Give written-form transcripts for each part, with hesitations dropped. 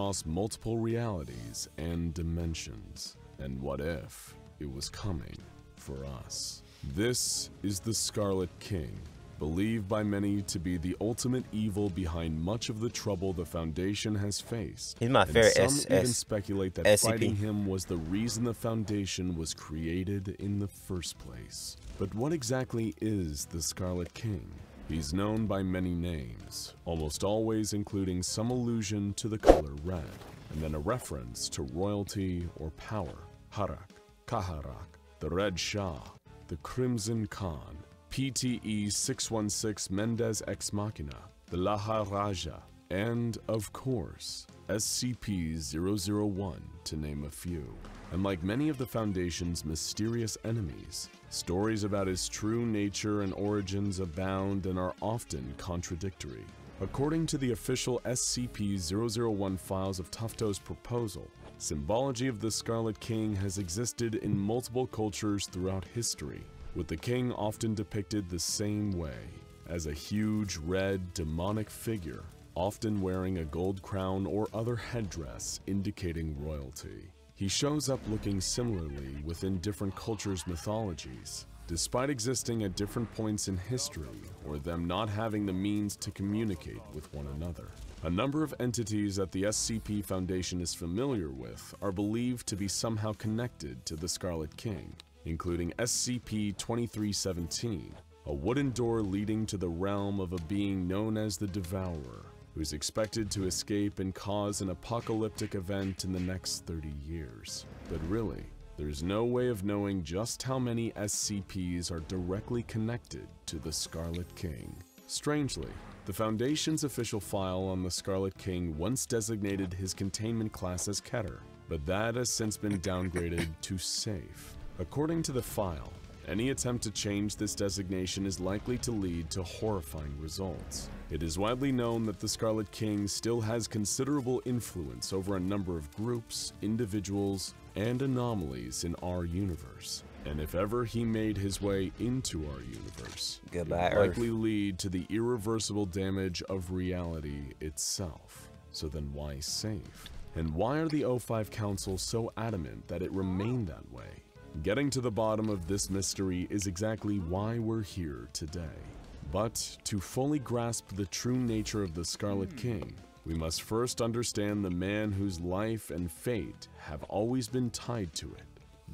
across multiple realities and dimensions. And what if it was coming for us? This is the Scarlet King, believed by many to be the ultimate evil behind much of the trouble the Foundation has faced. He's my favorite Some even speculate that SCP. fighting him was the reason the Foundation was created in the first place. But what exactly is the Scarlet King? He's known by many names, almost always including some allusion to the color red, and then a reference to royalty or power. Harak, Kaharak, the Red Shah, the Crimson Khan, PTE 616 Mendez Ex Machina, the Laha Raja, and, of course, SCP-001, to name a few. And like many of the Foundation's mysterious enemies, stories about his true nature and origins abound and are often contradictory. According to the official SCP-001 files of Tufto's proposal, symbology of the Scarlet King has existed in multiple cultures throughout history, with the king often depicted the same way, as a huge red demonic figure, often wearing a gold crown or other headdress indicating royalty. He shows up looking similarly within different cultures' mythologies, despite existing at different points in history or them not having the means to communicate with one another. A number of entities that the SCP Foundation is familiar with are believed to be somehow connected to the Scarlet King, including SCP-2317, a wooden door leading to the realm of a being known as the Devourer, who's expected to escape and cause an apocalyptic event in the next 30 years. But really, there's no way of knowing just how many SCPs are directly connected to the Scarlet King. Strangely, the Foundation's official file on the Scarlet King once designated his containment class as Keter, but that has since been downgraded to Safe. According to the file, any attempt to change this designation is likely to lead to horrifying results. It is widely known that the Scarlet King still has considerable influence over a number of groups, individuals, and anomalies in our universe. And if ever he made his way into our universe, it would likely lead to the irreversible damage of reality itself. So then why Safe? And why are the O5 Council so adamant that it remain that way? Getting to the bottom of this mystery is exactly why we're here today. But to fully grasp the true nature of the Scarlet King, we must first understand the man whose life and fate have always been tied to it,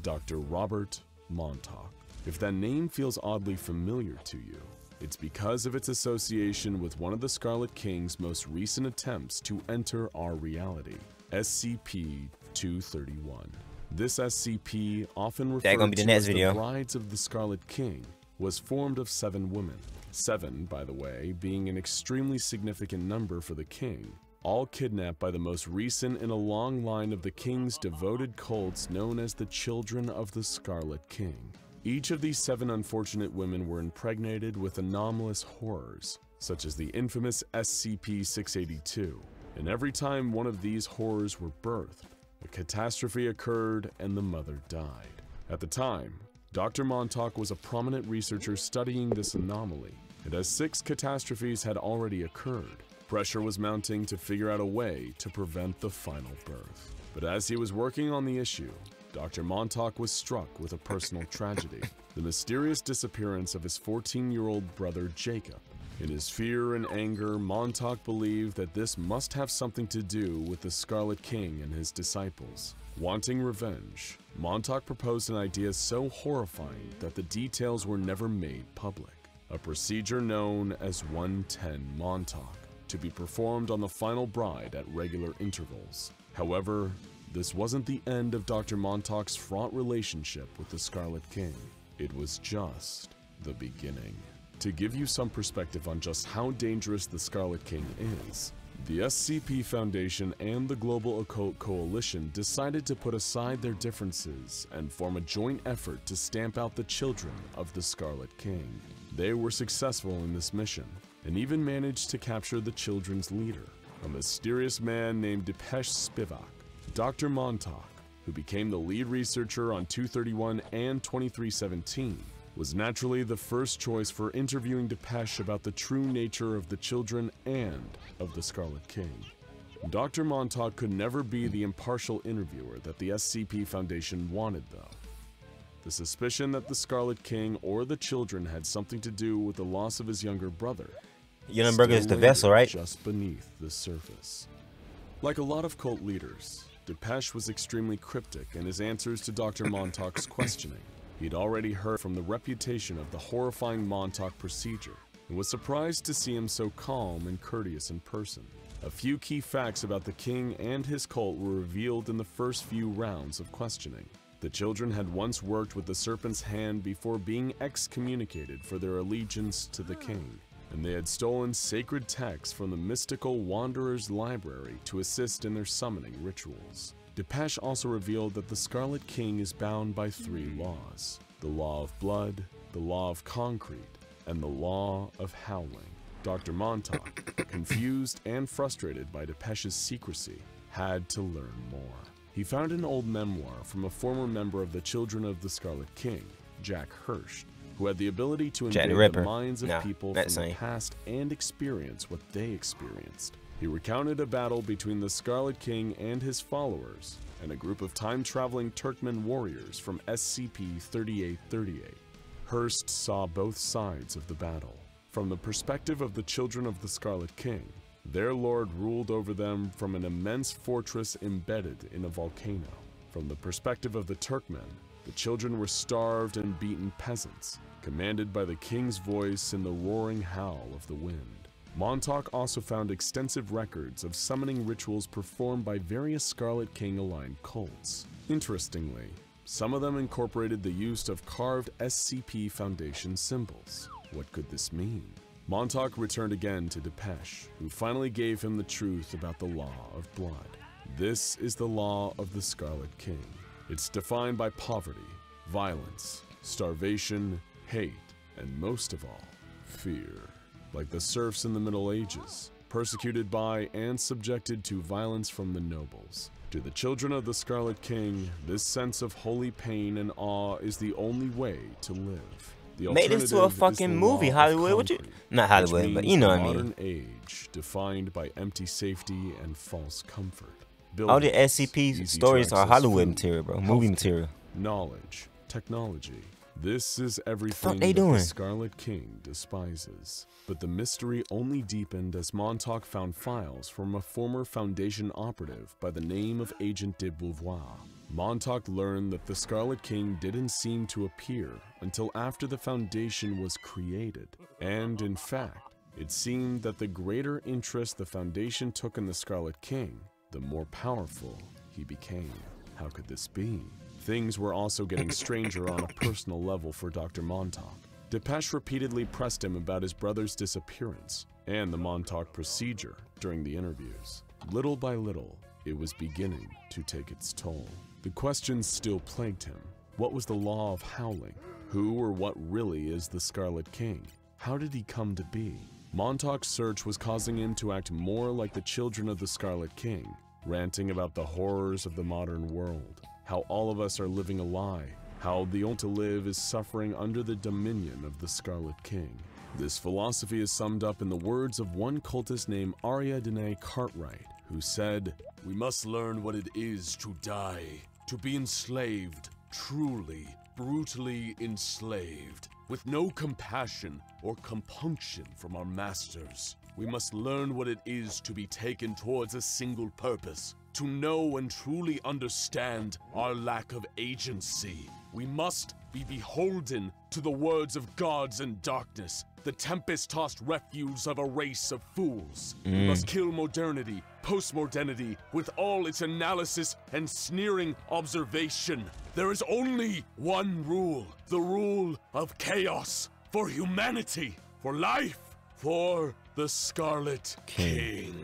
Dr. Robert Montauk. If that name feels oddly familiar to you, it's because of its association with one of the Scarlet King's most recent attempts to enter our reality, SCP-231. This SCP, often referred to as the Brides of the Scarlet King, was formed of 7 women. 7, by the way, being an extremely significant number for the king, all kidnapped by the most recent in a long line of the king's devoted cults known as the Children of the Scarlet King. Each of these 7 unfortunate women were impregnated with anomalous horrors, such as the infamous SCP-682, and every time one of these horrors were birthed, a catastrophe occurred and the mother died. At the time, Dr. Montauk was a prominent researcher studying this anomaly, and as 6 catastrophes had already occurred, pressure was mounting to figure out a way to prevent the final birth. But as he was working on the issue, Dr. Montauk was struck with a personal tragedy, the mysterious disappearance of his 14-year-old brother Jacob. In his fear and anger, Montauk believed that this must have something to do with the Scarlet King and his disciples. Wanting revenge, Montauk proposed an idea so horrifying that the details were never made public. A procedure known as 110 Montauk, to be performed on the final bride at regular intervals. However, this wasn't the end of Dr. Montauk's fraught relationship with the Scarlet King. It was just the beginning. To give you some perspective on just how dangerous the Scarlet King is, the SCP Foundation and the Global Occult Coalition decided to put aside their differences and form a joint effort to stamp out the children of the Scarlet King. They were successful in this mission, and even managed to capture the children's leader, a mysterious man named Depeche Spivak. Dr. Montauk, who became the lead researcher on 231 and 2317, was naturally the first choice for interviewing Depeche about the true nature of the children and of the Scarlet King. Dr. Montauk could never be the impartial interviewer that the SCP Foundation wanted, though. The suspicion that the Scarlet King or the children had something to do with the loss of his younger brother Yunenberger is the vessel, right? Just beneath the surface. Like a lot of cult leaders, Depeche was extremely cryptic in his answers to Dr. Montauk's questioning. He'd already heard from the reputation of the horrifying Montauk procedure and was surprised to see him so calm and courteous in person. A few key facts about the king and his cult were revealed in the first few rounds of questioning. The children had once worked with the Serpent's Hand before being excommunicated for their allegiance to the king, and they had stolen sacred texts from the mystical Wanderer's Library to assist in their summoning rituals. Depeche also revealed that the Scarlet King is bound by 3 laws: the law of blood, the law of concrete, and the law of howling. Dr. Montauk, confused and frustrated by Depeche's secrecy, had to learn more. He found an old memoir from a former member of the Children of the Scarlet King, Jack Hirsch, who had the ability to invade the minds of people from the past and experience what they experienced. He recounted a battle between the Scarlet King and his followers and a group of time-traveling Turkmen warriors from SCP-3838. Hurst saw both sides of the battle. From the perspective of the Children of the Scarlet King, their lord ruled over them from an immense fortress embedded in a volcano. From the perspective of the Turkmen, the children were starved and beaten peasants, commanded by the king's voice in the roaring howl of the wind. Montauk also found extensive records of summoning rituals performed by various Scarlet King-aligned cults. Interestingly, some of them incorporated the use of carved SCP Foundation symbols. What could this mean? Montauk returned again to Depeche, who finally gave him the truth about the law of blood. This is the law of the Scarlet King. It's defined by poverty, violence, starvation, hate, and most of all, fear. Like the serfs in the Middle Ages, persecuted by and subjected to violence from the nobles. To the Children of the Scarlet King, this sense of holy pain and awe is the only way to live. Made this to a fucking movie, Hollywood. What you? Not Hollywood, but you know what I mean. Modern age defined by empty safety and false comfort. All the SCP stories are Hollywood material, bro. Movie material. Knowledge, technology. This is everything that the Scarlet King despises. But the mystery only deepened as Montauk found files from a former Foundation operative by the name of Agent de Beauvoir. Montauk learned that the Scarlet King didn't seem to appear until after the Foundation was created. And in fact, it seemed that the greater interest the Foundation took in the Scarlet King, the more powerful he became. How could this be? Things were also getting stranger on a personal level for Dr. Montauk. Depeche repeatedly pressed him about his brother's disappearance and the Montauk procedure during the interviews. Little by little, it was beginning to take its toll. The questions still plagued him. What was the law of howling? Who or what really is the Scarlet King? How did he come to be? Montauk's search was causing him to act more like the Children of the Scarlet King, ranting about the horrors of the modern world, how all of us are living a lie, how the only to live is suffering under the dominion of the Scarlet King. This philosophy is summed up in the words of one cultist named Ariadne Cartwright, who said, "We must learn what it is to die, to be enslaved, truly, brutally enslaved, with no compassion or compunction from our masters. We must learn what it is to be taken towards a single purpose, to know and truly understand our lack of agency. We must be beholden to the words of gods and darkness, the tempest-tossed refuse of a race of fools. We must kill modernity, postmodernity, with all its analysis and sneering observation. There is only one rule, the rule of chaos, for humanity, for life, for the Scarlet King."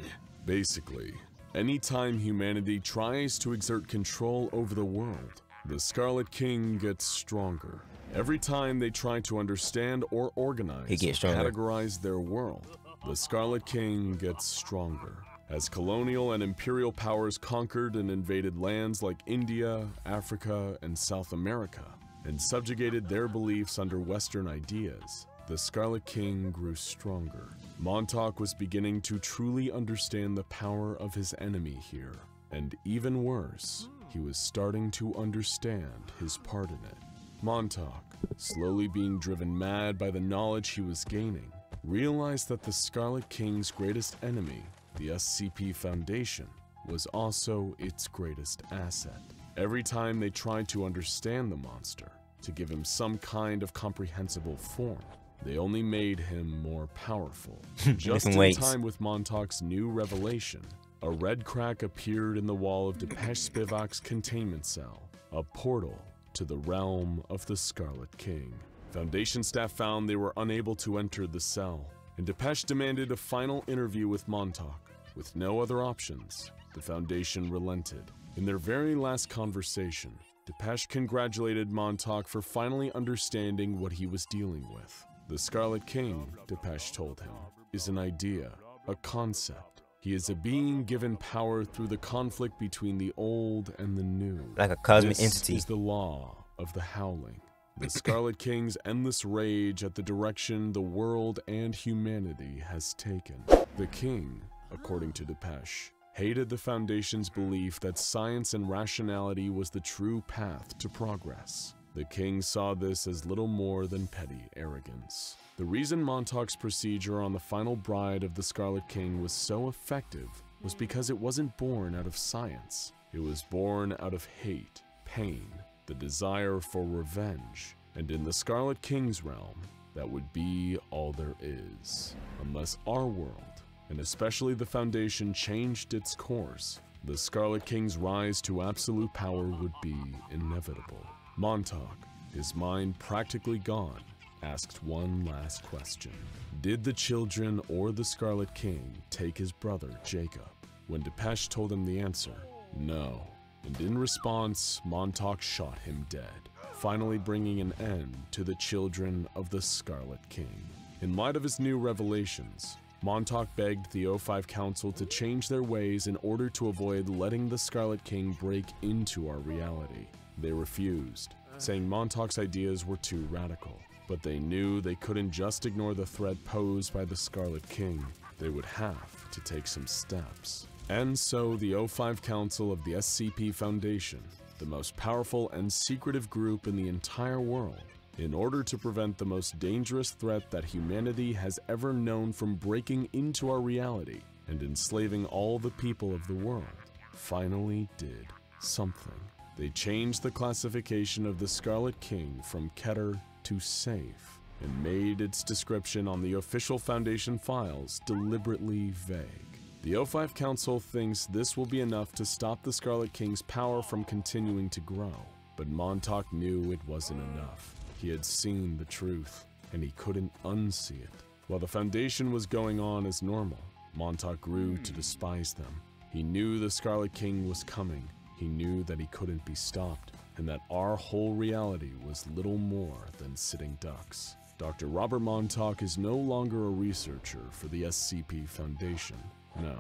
Basically, anytime humanity tries to exert control over the world, the Scarlet King gets stronger. Every time they try to understand or organize or categorize their world, the Scarlet King gets stronger. As colonial and imperial powers conquered and invaded lands like India, Africa, and South America, and subjugated their beliefs under Western ideas, the Scarlet King grew stronger. Montauk was beginning to truly understand the power of his enemy here. And even worse, he was starting to understand his part in it. Montauk, slowly being driven mad by the knowledge he was gaining, realized that the Scarlet King's greatest enemy, the SCP Foundation, was also its greatest asset. Every time they tried to understand the monster, to give him some kind of comprehensible form, they only made him more powerful. Just in time with Montauk's new revelation, a red crack appeared in the wall of Depeche Spivak's containment cell, a portal to the realm of the Scarlet King. Foundation staff found they were unable to enter the cell, and Depeche demanded a final interview with Montauk. With no other options, the Foundation relented. In their very last conversation, Depeche congratulated Montauk for finally understanding what he was dealing with. The Scarlet King, Depeche told him, is an idea, a concept. He is a being given power through the conflict between the old and the new. Like a cosmic This entity. is the law of the Howling. The Scarlet King's endless rage at the direction the world and humanity has taken. The King, according to Depeche, hated the Foundation's belief that science and rationality was the true path to progress. The King saw this as little more than petty arrogance. The reason Montauk's procedure on the final bride of the Scarlet King was so effective was because it wasn't born out of science. It was born out of hate, pain, the desire for revenge, and in the Scarlet King's realm, that would be all there is. Unless our world, and especially the Foundation, changed its course, the Scarlet King's rise to absolute power would be inevitable. Montauk, his mind practically gone, asked one last question. Did the children or the Scarlet King take his brother, Jacob? When Depeche told him the answer, no. And in response, Montauk shot him dead, finally bringing an end to the children of the Scarlet King. In light of his new revelations, Montauk begged the O5 Council to change their ways in order to avoid letting the Scarlet King break into our reality. They refused, saying Montauk's ideas were too radical. But they knew they couldn't just ignore the threat posed by the Scarlet King. They would have to take some steps. And so the O5 Council of the SCP Foundation, the most powerful and secretive group in the entire world, in order to prevent the most dangerous threat that humanity has ever known from breaking into our reality and enslaving all the people of the world, finally did something. They changed the classification of the Scarlet King from Keter to safe, and made its description on the official Foundation files deliberately vague. The O5 Council thinks this will be enough to stop the Scarlet King's power from continuing to grow, but Montauk knew it wasn't enough. He had seen the truth, and he couldn't unsee it. While the Foundation was going on as normal, Montauk grew to despise them. He knew the Scarlet King was coming. He knew that he couldn't be stopped, and that our whole reality was little more than sitting ducks. Dr. Robert Montauk is no longer a researcher for the SCP Foundation. No,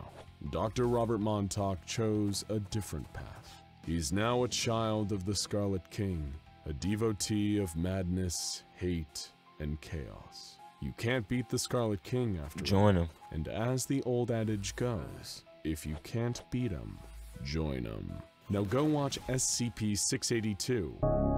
Dr. Robert Montauk chose a different path. He's now a child of the Scarlet King, a devotee of madness, hate, and chaos. You can't beat the Scarlet King after all. Join him. And as the old adage goes, if you can't beat him, join him. Now go watch SCP-682.